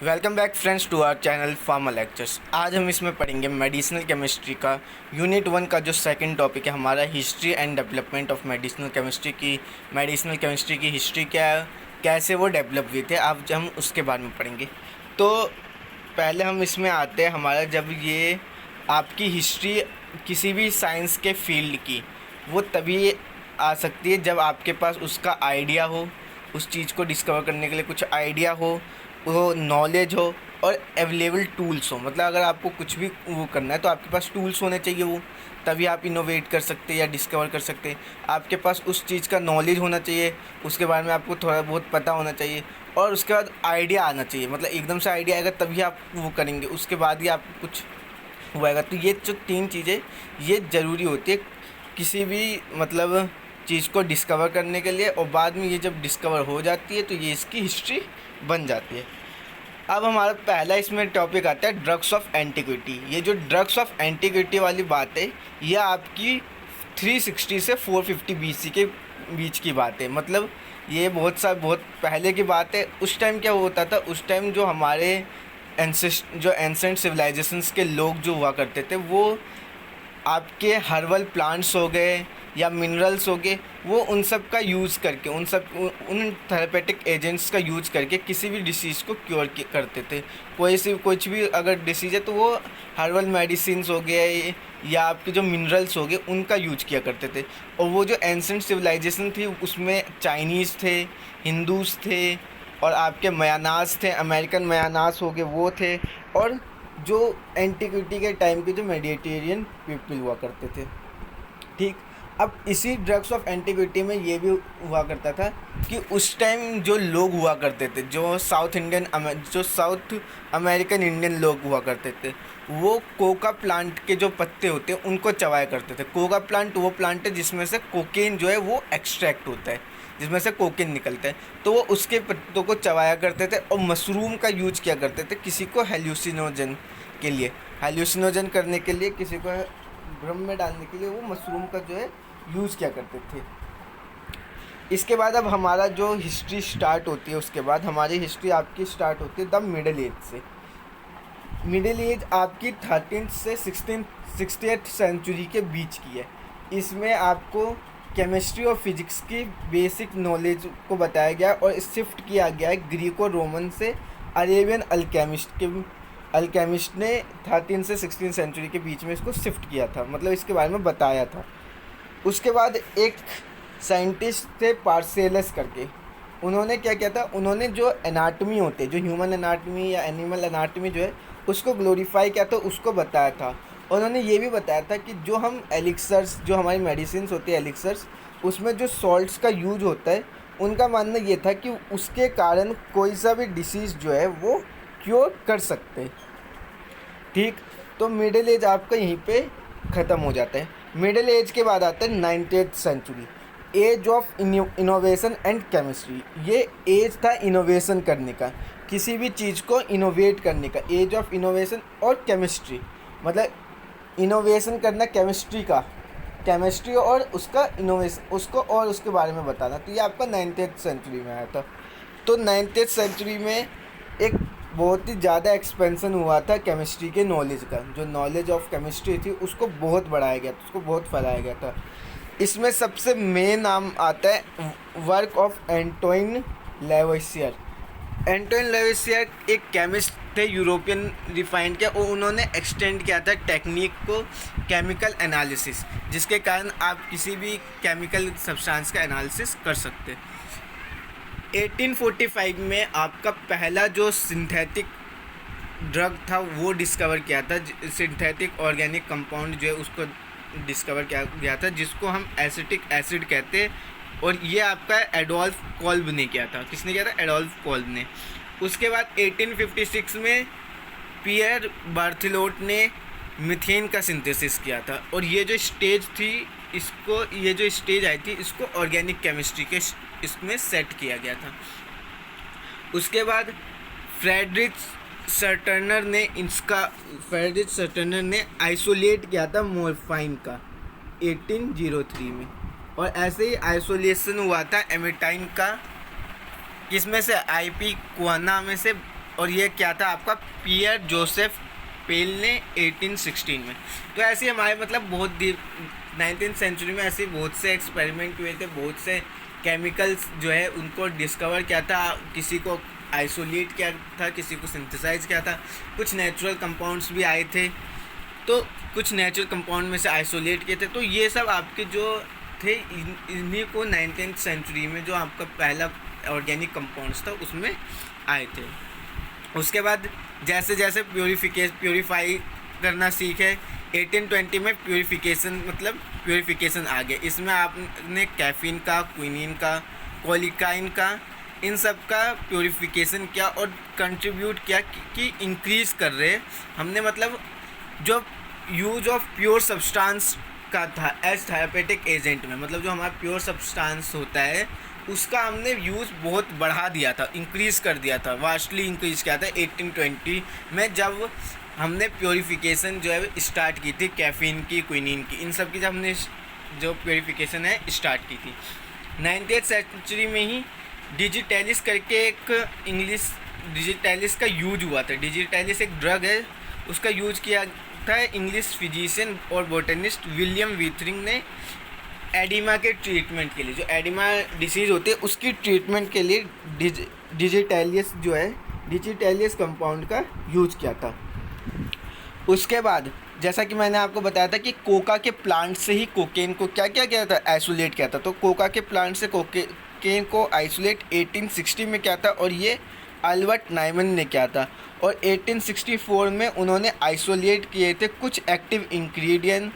Welcome back friends to our channel pharma lectures. आज हम इसमें पढ़ेंगे मेडिसिनल केमिस्ट्री का यूनिट 1 का जो सेकंड टॉपिक है हमारा history and development of medicinal chemistry की हिस्ट्री क्या है, कैसे वो डेवलप हुए थे, आज हम उसके बारे में पढ़ेंगे। तो पहले हम इसमें आते हैं हमारा जब ये आपकी हिस्ट्री किसी भी साइंस के फील्ड की वो तभी आ सकती है जब आपके पास उसका आइडिया हो, उस चीज़ को डिस्कवर करने के लिए कुछ आइडिया हो, वो नॉलेज हो और अवेलेबल टूल्स हो। मतलब अगर आपको कुछ भी वो करना है तो आपके पास टूल्स होने चाहिए, वो तभी आप इनोवेट कर सकते हैं या डिस्कवर कर सकते हैं। आपके पास उस चीज़ का नॉलेज होना चाहिए, उसके बारे में आपको थोड़ा बहुत पता होना चाहिए और उसके बाद आइडिया आना चाहिए। मतलब एकदम से आइडिया आएगा तभी आप वो करेंगे, उसके बाद ही आपको कुछ हुएगा। तो ये जो तीन चीज़ें ये ज़रूरी होती है किसी भी मतलब चीज़ को डिस्कवर करने के लिए, और बाद में ये जब डिस्कवर हो जाती है तो ये इसकी हिस्ट्री बन जाती है। अब हमारा पहला इसमें टॉपिक आता है ड्रग्स ऑफ एंटिक्विटी। ये जो ड्रग्स ऑफ एंटिक्विटी वाली बात है ये आपकी 360 से 450 BC के बीच की बात है। मतलब ये बहुत पहले की बात है। उस टाइम क्या होता था, उस टाइम जो हमारे एंसेंट सिविलाइजेशंस के लोग जो हुआ करते थे वो आपके हर्बल प्लांट्स हो गए या मिनरल्स हो गए, वो उन सब का यूज़ करके उन थेरेपेटिक एजेंट्स का यूज़ करके किसी भी डिसीज़ को क्योर करते थे। कुछ भी अगर डिसीज़ है तो वो हर्बल मेडिसिन्स हो गए या आपके जो मिनरल्स हो गए उनका यूज किया करते थे। और वो जो एंसेंट सिविलाइजेशन थी उसमें चाइनीज़ थे, हिंदूज़ थे और आपके मयानास थे, अमेरिकन मयानास हो गए वो थे, और जो एंटिक्विटी के टाइम के जो मेडिटेरियन पीपल हुआ करते थे। ठीक, अब इसी ड्रग्स ऑफ एंटिक्विटी में ये भी हुआ करता था कि उस टाइम जो लोग हुआ करते थे, जो साउथ अमेरिकन इंडियन लोग हुआ करते थे, वो कोका प्लांट के जो पत्ते होते हैं उनको चबाया करते थे। कोका प्लांट वो प्लांट है जिसमें से कोकेन जो है वो एक्सट्रैक्ट होता है, जिसमें से कोकेन निकलता है। तो वो उसके पत्तों को चबाया करते थे और मशरूम का यूज किया करते थे किसी को हेल्यूसिनोजन के लिए, हेल्यूसिनोजन करने के लिए, किसी को भ्रम में डालने के लिए वो मशरूम का जो है यूज़ किया करते थे। इसके बाद अब हमारा जो हिस्ट्री स्टार्ट होती है, उसके बाद हमारी हिस्ट्री आपकी स्टार्ट होती है द मिडल एज से। मिडिल एज आपकी 13th से 68th सेंचुरी के बीच की है। इसमें आपको केमिस्ट्री और फिजिक्स की बेसिक नॉलेज को बताया गया और शिफ्ट किया गया है ग्रीको रोमन से अरेबियन अल्केमिस्ट ने 13 से 16 सेंचुरी के बीच में इसको शिफ्ट किया था, मतलब इसके बारे में बताया था। उसके बाद एक साइंटिस्ट थे पार्सेलस करके, उन्होंने क्या किया था, उन्होंने जो एनाटमी होते, जो ह्यूमन एनाटमी या एनिमल एनाटमी जो है उसको ग्लोरीफाई किया था, उसको बताया था। उन्होंने ये भी बताया था कि जो हम एलिक्सर्स, जो हमारी मेडिसिन होती है एलिक्सर्स, उसमें जो सॉल्ट्स का यूज होता है, उनका मानना ये था कि उसके कारण कोई सा भी डिसीज़ जो है वो क्योर कर सकते हैं। ठीक, तो मिडिल एज आपका यहीं पे ख़त्म हो जाता है। मिडिल एज के बाद आता है 90th century, age of innovation and chemistry. ये एज था इनोवेशन करने का, किसी भी चीज़ को इनोवेट करने का, एज ऑफ इनोवेशन और केमिस्ट्री, मतलब इनोवेशन करना केमिस्ट्री का, केमिस्ट्री और उसका इनोवेशन, उसको और उसके बारे में बताना। तो ये आपका 90th सेंचुरी में आया था। तो 90th सेंचुरी में एक बहुत ही ज़्यादा एक्सपेंसन हुआ था केमिस्ट्री के नॉलेज का। जो नॉलेज ऑफ केमिस्ट्री थी उसको बहुत बढ़ाया गया था, उसको बहुत फैलाया गया था। इसमें सबसे मेन नाम आता है वर्क ऑफ एंटोइन लेवेसियर। एंटोइन लेवेसियर एक केमिस्ट थे, यूरोपियन रिफाइंड के, और उन्होंने एक्सटेंड किया था टेक्निक को केमिकल एनालिसिस, जिसके कारण आप किसी भी केमिकल सब्सटेंस का एनालिसिस कर सकते हैं। 1845 में आपका पहला जो सिंथेटिक ड्रग था वो डिस्कवर किया था, सिंथेटिक ऑर्गेनिक कंपाउंड जो है उसको डिस्कवर किया गया था, जिसको हम एसिटिक एसिड कहते हैं। और ये आपका एडोल्फ कॉल्ब ने किया था। किसने किया था? एडोल्फ कॉल्ब ने। उसके बाद 1856 में पियर बार्थेलोट ने मीथेन का सिंथेसिस किया था, और ये जो स्टेज थी ये जो स्टेज आई थी इसको ऑर्गेनिक केमिस्ट्री के इसमें सेट किया गया था। उसके बाद फ्रेडरिक सर्टनर ने आइसोलेट किया था मॉर्फाइन का 1803 में, और ऐसे ही आइसोलेशन हुआ था एमेटाइन का, किसमें से? IP क्वाना में से और ये क्या था आपका पियर जोसेफ पेल ने 1816 में। तो ऐसे हमारे मतलब बहुत 19th सेंचुरी में ऐसे बहुत से एक्सपेरिमेंट हुए थे, बहुत से केमिकल्स जो है उनको डिस्कवर किया था, किसी को आइसोलेट किया था, किसी को सिंथेसाइज किया था, कुछ नेचुरल कंपाउंड्स भी आए थे, तो कुछ नेचुरल कंपाउंड में से आइसोलेट किए थे। तो ये सब आपके जो थे इन्हीं को 19th सेंचुरी में जो आपका पहला ऑर्गेनिक कंपाउंड्स था उसमें आए थे। उसके बाद जैसे जैसे प्योरीफाई करना सीखे 1820 में प्योरीफिकेशन आ गया। इसमें आपने कैफीन का, क्विनीन का, कोलिकाइन का, इन सब का प्योरीफिकेशन किया और कंट्रीब्यूट किया कि इंक्रीज़ कर रहे हमने मतलब जो यूज ऑफ प्योर सब्सटेंस का था एज थेरेपेटिक एजेंट में, मतलब जो हमारा प्योर सब्सटेंस होता है उसका हमने यूज़ बहुत बढ़ा दिया था, इंक्रीज़ कर दिया था, वास्टली इंक्रीज़ किया था 1820 में, जब हमने प्योरीफिकेशन जो है स्टार्ट की थी कैफीन की, क्विनीन की, इन सब की जब हमने जो प्योरीफिकेशन है स्टार्ट की थी। 19th सेंचुरी में ही डिजिटैलिस करके एक इंग्लिश डिजिटैलिस का यूज हुआ था। डिजिटैलिस एक ड्रग है, उसका यूज किया था इंग्लिश फिजिशियन और बोटनिस्ट विलियम वीथरिंग ने एडिमा के ट्रीटमेंट के लिए, जो एडिमा डिसीज़ होती है उसकी ट्रीटमेंट के लिए डिजिटैलिस जो है डिजिटैलिस कंपाउंड का यूज किया था। उसके बाद जैसा कि मैंने आपको बताया था कि कोका के प्लांट से ही कोकेन को क्या क्या किया था, आइसोलेट किया था। तो कोका के प्लांट से कोकेन को आइसोलेट 1860 में किया था और ये अल्बर्ट नाइमन ने किया था। और 1864 में उन्होंने आइसोलेट किए थे कुछ एक्टिव इंग्रेडिएंट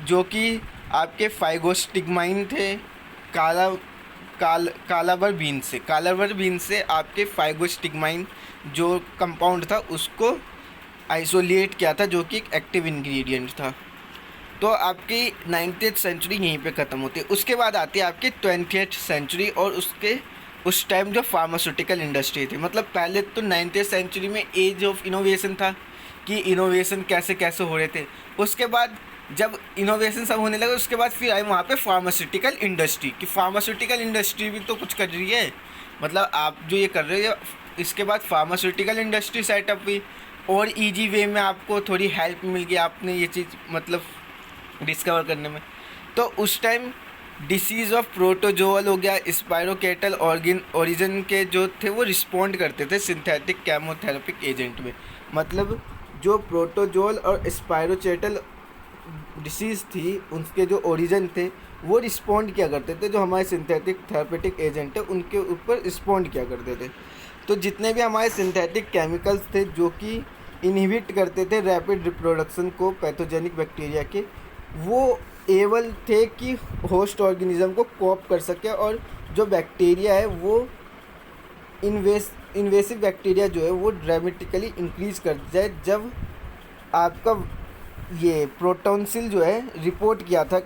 जो कि आपके फाइगोस्टिग्माइन थे कालावर बीन से आपके फाइगोस्टिग्माइन जो कंपाउंड था उसको आइसोलेट किया था, जो कि एक एक्टिव इंग्रेडिएंट था। तो आपकी 19th सेंचुरी यहीं पे ख़त्म होती है। उसके बाद आती है आपकी 20th सेंचुरी और उस टाइम जो फार्मास्यूटिकल इंडस्ट्री थी, मतलब पहले तो 19th सेंचुरी में एज ऑफ इनोवेशन था कि इनोवेशन कैसे कैसे हो रहे थे। उसके बाद जब इनोवेशन सब होने लगा उसके बाद फिर आए वहाँ पे फार्मास्यूटिकल इंडस्ट्री कि फार्मास्यूटिकल इंडस्ट्री भी तो कुछ कर रही है, मतलब आप जो ये कर रहे हो। इसके बाद फार्मास्यूटिकल इंडस्ट्री सेटअप हुई और ईजी वे में आपको थोड़ी हेल्प मिल गई, आपने ये चीज़ मतलब डिस्कवर करने में। तो उस टाइम डिसीज़ ऑफ प्रोटोजोअल हो गया, स्पायरोकेटल ओरिजिन के जो थे वो रिस्पॉन्ड करते थे सिंथेटिक केमोथेरेपिक एजेंट में, मतलब जो प्रोटोजोअल और स्पायरोचेटल डिसीज़ थी उनके जो ओरिजिन थे वो रिस्पॉन्ड किया करते थे, जो हमारे सिंथेटिक थेरेपेटिक एजेंट है उनके ऊपर रिस्पॉन्ड किया करते थे। तो जितने भी हमारे सिंथेटिक केमिकल्स थे जो कि इनहिबिट करते थे रैपिड रिप्रोडक्शन को पैथोजेनिक बैक्टीरिया के, वो एबल थे कि होस्ट ऑर्गेनिज्म को कॉप कर सके और जो बैक्टीरिया है वो इन्वेसिव बैक्टीरिया जो है वो ड्रामेटिकली इंक्रीज़ कर जाए। जब आपका ये प्रोटोनसिल जो है रिपोर्ट किया था,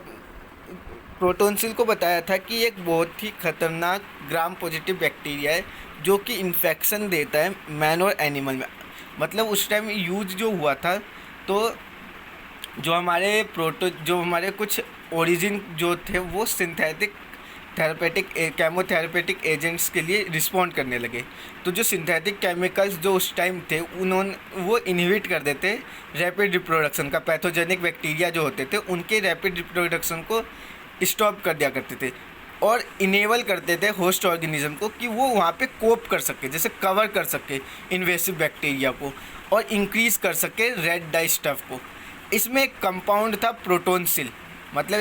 प्रोटोनसिल को बताया था कि एक बहुत ही ख़तरनाक ग्राम पॉजिटिव बैक्टीरिया है जो कि इन्फेक्शन देता है मैन और एनिमल में। मतलब उस टाइम यूज जो हुआ था, तो जो हमारे कुछ ओरिजिन जो थे वो सिंथेटिक केमोथेरेपेटिक एजेंट्स के लिए रिस्पॉन्ड करने लगे। तो जो सिंथेटिक केमिकल्स जो उस टाइम थे वो इनहिबिट कर देते रैपिड रिप्रोडक्शन का, पैथोजेनिक बैक्टीरिया जो होते थे उनके रैपिड रिप्रोडक्शन को स्टॉप कर दिया करते थे और इनेबल करते थे होस्ट ऑर्गेनिज्म को कि वो वहाँ पे कोप कर सके, जैसे कवर कर सके इन्वेसिव बैक्टीरिया को और इंक्रीज़ कर सके रेड डाई स्टफ को। इसमें एक कंपाउंड था प्रोटोनसिल, मतलब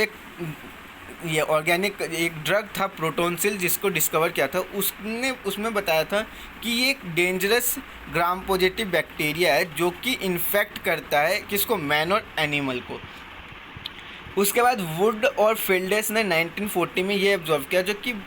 ये ऑर्गेनिक एक ड्रग था प्रोटोनसिल जिसको डिस्कवर किया था। उसमें बताया था कि ये एक डेंजरस ग्राम पॉजिटिव बैक्टीरिया है जो कि इन्फेक्ट करता है किसको, मैन और एनिमल को। उसके बाद वुड और फिल्डेस ने 1940 में ये ऑब्जर्व किया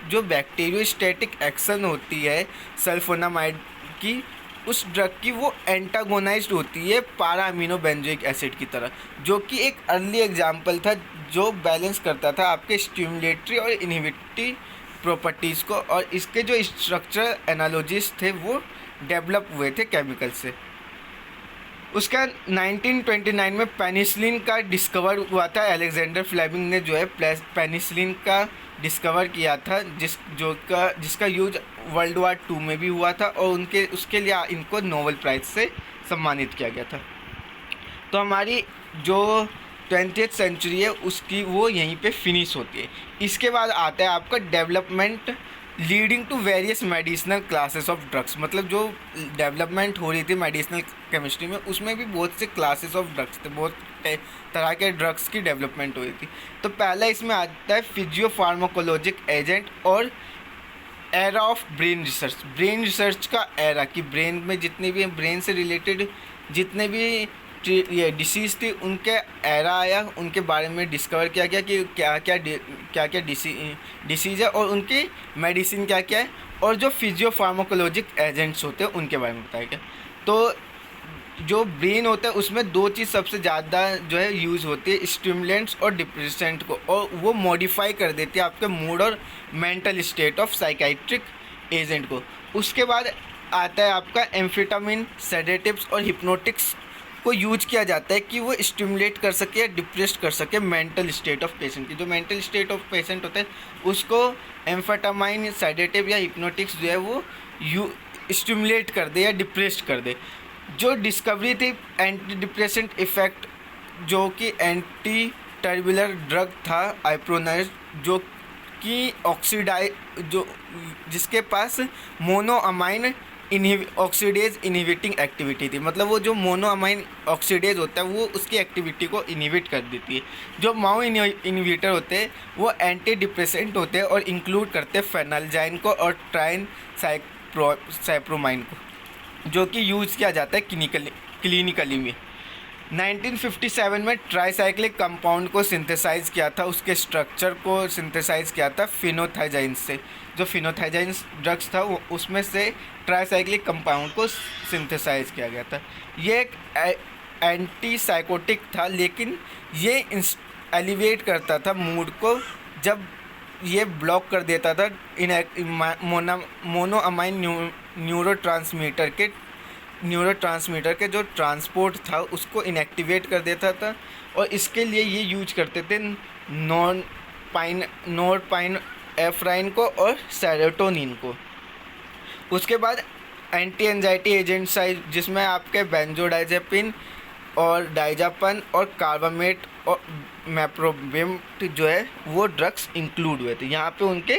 जो बैक्टीरियोस्टैटिक एक्शन होती है सल्फोनामाइड की, उस ड्रग की वो एंटागोनाइज्ड होती है पारा अमीनो बेंजोइक एसिड की तरह, जो कि एक अर्ली एग्जाम्पल था जो बैलेंस करता था आपके स्टिमुलेटरी और इनहिबिटरी प्रॉपर्टीज़ को, और इसके जो स्ट्रक्चरल एनालॉजीज थे वो डेवलप हुए थे केमिकल से। उसका 1929 में पेनिसिलिन का डिस्कवर हुआ था। अलेक्जेंडर फ्लेमिंग ने जो है पेनिसिलिन का डिस्कवर किया था जिसका यूज वर्ल्ड वार 2 में भी हुआ था और उसके लिए इनको नोबेल प्राइज़ से सम्मानित किया गया था। तो हमारी जो 20th सेंचुरी है उसकी वो यहीं पे फिनिश होती है। इसके बाद आता है आपका development leading to various medicinal classes of drugs. मतलब जो डेवलपमेंट हो रही थी मेडिसिनल केमिस्ट्री में, उसमें भी बहुत से क्लासेस ऑफ ड्रग्स थे, बहुत तरह के ड्रग्स की डेवलपमेंट हुई थी। तो पहला इसमें आता है फिजियो फार्माकोलॉजिक एजेंट और era of brain research. Brain research का एरा कि ब्रेन में जितने भी ब्रेन से रिलेटेड जितने भी ये डिसीज़ थी उनके एरा आया, उनके बारे में डिस्कवर किया गया कि क्या क्या डिसीज़ है और उनकी मेडिसिन क्या क्या है, और जो फिजियो फार्माकोलॉजिक एजेंट्स होते हैं उनके बारे में बताया गया। तो जो ब्रेन होता है उसमें दो चीज़ सबसे ज़्यादा जो है यूज़ होती है, स्टिमुलेंट्स और डिप्रेसेंट को, और वो मॉडिफाई कर देती है आपके मूड और mental state of psychiatric agent को। उसके बाद आता है आपका एम्फेटामिन, सेडेटिव्स और हिप्नोटिक्स को यूज किया जाता है कि वो स्टिमुलेट कर सके या डिप्रेस कर सके मेंटल स्टेट ऑफ पेशेंट की। जो मेंटल स्टेट ऑफ पेशेंट होता है उसको एम्फेटामाइन, सेडेटिव या हिप्नोटिक्स जो है वो स्टिमुलेट कर दे या डिप्रेस कर दे। जो डिस्कवरी थी एंटी डिप्रेसेंट इफेक्ट, जो कि एंटी टर्बुलर ड्रग था आइप्रोनाइज, जो कि जिसके पास मोनोअमाइन ऑक्सीडेज इनहिबिटिंग एक्टिविटी थी। मतलब वो जो मोनोअमाइन ऑक्सीडेज होता है वो उसकी एक्टिविटी को इनहिबिट कर देती है। जो माओ इनहिबिटर होते हैं वो एंटी डिप्रेसेंट होते हैं और इंक्लूड करते हैं फेनाल्जाइन को और ट्राइन साइप्रोमाइन को, जो कि यूज़ किया जाता है क्लिनिकली में। 1957 में ट्राईसाइक्लिक कंपाउंड को सिंथेसाइज किया था, उसके स्ट्रक्चर को सिंथेसाइज किया था फिनोथाइजाइन से। जो फिनोथाइजाइन ड्रग्स था वो उसमें से ट्राईसाइक्लिक कंपाउंड को सिंथेसाइज किया गया था। ये एक एंटी साइकोटिक था, लेकिन ये एलिवेट करता था मूड को जब ये ब्लॉक कर देता था मोनोअमाइन न्यूरोट्रांसमीटर के जो ट्रांसपोर्ट था उसको इनएक्टिवेट कर देता था, और इसके लिए ये यूज करते थे नोरपाइनेफ्राइन को और सेरोटोनिन को। उसके बाद एंटी एंजाइटी एजेंट्स आए, जिसमें आपके बेंजोडाइजेपिन और डाइजापन और कार्बामेट और मैप्रोबिम्ट जो है वो ड्रग्स इंक्लूड हुए थे। यहाँ पे उनके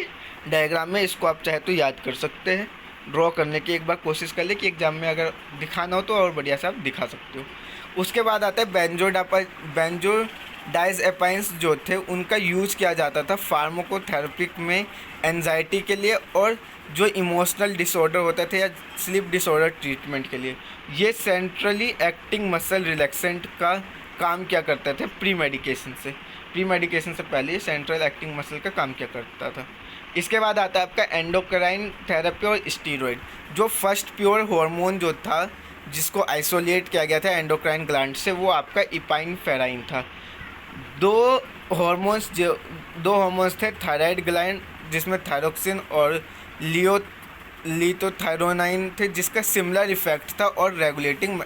डायग्राम में, इसको आप चाहे तो याद कर सकते हैं, ड्रॉ करने की एक बार कोशिश कर ले कि एग्जाम में अगर दिखाना हो तो और बढ़िया से आप दिखा सकते हो। उसके बाद आता है बेंजोडाइजेपाइन्स जो थे उनका यूज़ किया जाता था फार्माकोथेरेपी में एंजाइटी के लिए और जो इमोशनल डिसऑर्डर होते थे या स्लीप डिसऑर्डर ट्रीटमेंट के लिए। ये सेंट्रली एक्टिंग मसल रिलैक्सेंट का काम क्या करते थे प्री मेडिकेशन से पहले ये सेंट्रल एक्टिंग मसल का काम क्या करता था। इसके बाद आता है आपका एंडोक्राइन थेरेपी और स्टीरॉयड। जो फर्स्ट प्योर हार्मोन जो था जिसको आइसोलेट किया गया था एंडोक्राइन ग्लैंड से, वो आपका इपाइनफेराइन था। दो हार्मोन्स थे थायराइड ग्लैंड जिसमें थायरोक्सिन और लिथोथायरोनाइन थे, जिसका सिमिलर इफेक्ट था और रेगुलेटिंग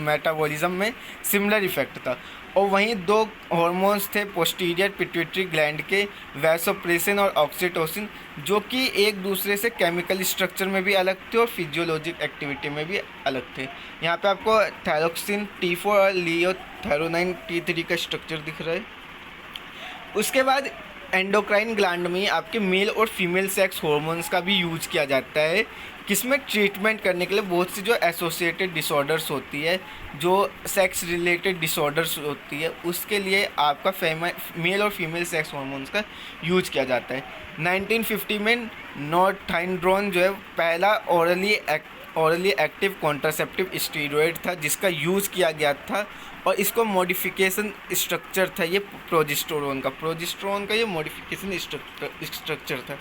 मेटाबॉलिज्म में सिमिलर इफेक्ट था। और वहीं दो हार्मोन्स थे पोस्टीरियर पिट्यूटरी ग्लैंड के, वैसोप्रेसिन और ऑक्सीटोसिन, जो कि एक दूसरे से केमिकल स्ट्रक्चर में भी अलग थे और फिजियोलॉजिक एक्टिविटी में भी अलग थे। यहाँ पे आपको थायरोक्सिन T4 और लिथोथायरोनाइन T3 का स्ट्रक्चर दिख रहा है। उसके बाद एंडोक्राइन ग्लैंड में आपके मेल और फीमेल सेक्स हार्मोन्स का भी यूज किया जाता है, किसमें ट्रीटमेंट करने के लिए बहुत सी जो एसोसिएटेड डिसऑर्डर्स होती है, जो सेक्स रिलेटेड डिसऑर्डर्स होती है, उसके लिए आपका मेल और फीमेल सेक्स हार्मोन्स का यूज किया जाता है। 1950 में नॉर्थाइंड्रोन जो है पहला ओरली एक्टिव कॉन्ट्रासेप्टिव स्टीरॉयड था जिसका यूज़ किया गया था, और इसको मॉडिफिकेशन स्ट्रक्चर था ये प्रोजेस्टेरोन का ये मॉडिफिकेशन स्ट्रक्चर था।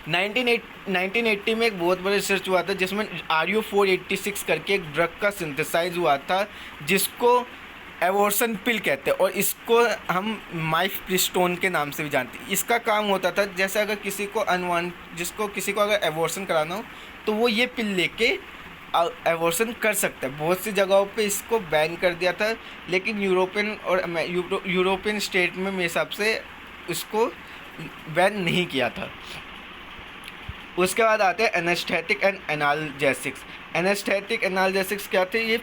1980 में एक बहुत बड़ा रिसर्च हुआ था जिसमें RU486 करके एक ड्रग का सिंथेसाइज हुआ था जिसको एवोर्सन पिल कहते हैं, और इसको हम माइफप्रिस्टोन के नाम से भी जानते हैं। इसका काम होता था जैसे अगर किसी को अगर एवोर्सन कराना हो तो वो ये पिल लेके एवोर्सन कर सकता है। बहुत सी जगहों पे इसको बैन कर दिया था, लेकिन यूरोपियन स्टेट में मेरे हिसाब से इसको बैन नहीं किया था। उसके बाद आते हैं anaesthetic and analgesics. Anaesthetic analgesics क्या थे? ये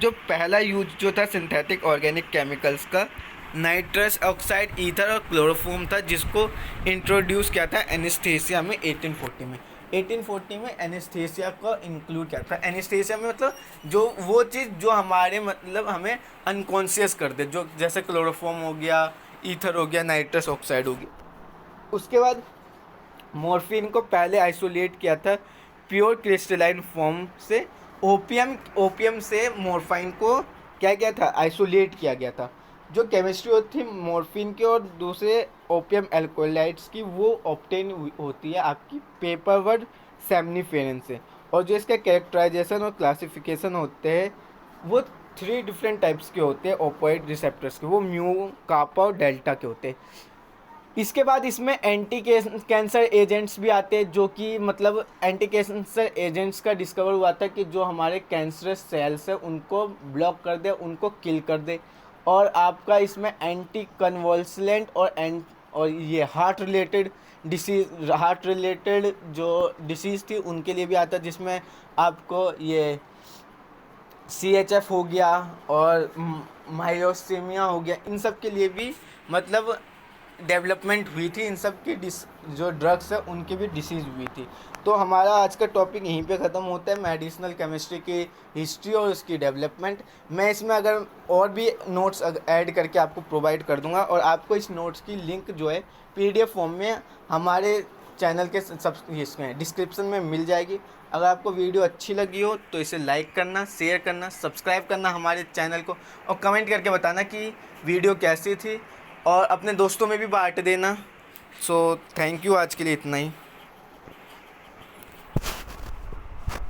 जो पहला यूज जो था सिंथेटिक ऑर्गेनिक केमिकल्स का, नाइट्रस ऑक्साइड, ईथर और क्लोरोफॉर्म था, जिसको इंट्रोड्यूस किया था एनेस्थीसिया में 1840 में। 1840 में एनेस्थीसिया को इंक्लूड किया था। एनेस्थीसिया में मतलब जो वो चीज़ जो हमारे मतलब हमें अनकॉन्शियस कर दे, जो जैसे क्लोरोफॉर्म हो गया, ईथर हो गया, नाइट्रस ऑक्साइड हो गया। उसके बाद मॉर्फिन को पहले आइसोलेट किया था प्योर क्रिस्टलाइन फॉर्म से। ओपियम से मॉर्फाइन को क्या किया था? आइसोलेट किया गया था। जो केमिस्ट्री होती थी मॉर्फिन की और दूसरे ओपियम एल्कोलाइड्स की, वो ऑब्टेन होती है आपकी पेपरवर्ड सेमनीफेरेन से। और जो इसका कैरेक्टराइजेशन और क्लासिफिकेशन होते हैं वो 3 डिफरेंट टाइप्स के होते हैं ओपोइड रिसेप्टर्स के, वो म्यू, कापा और डेल्टा के होते हैं। इसके बाद इसमें एंटी कैंसर एजेंट्स भी आते हैं, जो कि मतलब एंटी कैंसर एजेंट्स का डिस्कवर हुआ था कि जो हमारे कैंसरस सेल्स है उनको ब्लॉक कर दे, उनको किल कर दे। और आपका इसमें एंटी कन्वल्सेंट और ये हार्ट रिलेटेड जो डिसीज़ थी उनके लिए भी आता है, जिसमें आपको ये CHF हो गया और मायोसीमिया हो गया, इन सब के लिए भी मतलब डेवलपमेंट हुई थी। इन सब की जो ड्रग्स है उनकी भी डिसीज़ हुई थी। तो हमारा आज का टॉपिक यहीं पे ख़त्म होता है, मेडिसिनल केमिस्ट्री की हिस्ट्री और उसकी डेवलपमेंट। मैं इसमें अगर और भी नोट्स ऐड करके आपको प्रोवाइड कर दूंगा, और आपको इस नोट्स की लिंक जो है PDF फॉर्म में हमारे चैनल के इसमें डिस्क्रिप्शन में मिल जाएगी। अगर आपको वीडियो अच्छी लगी हो तो इसे लाइक करना, शेयर करना, सब्सक्राइब करना हमारे चैनल को, और कमेंट करके बताना कि वीडियो कैसी थी, और अपने दोस्तों में भी बांट देना। सो थैंक यू, आज के लिए इतना ही।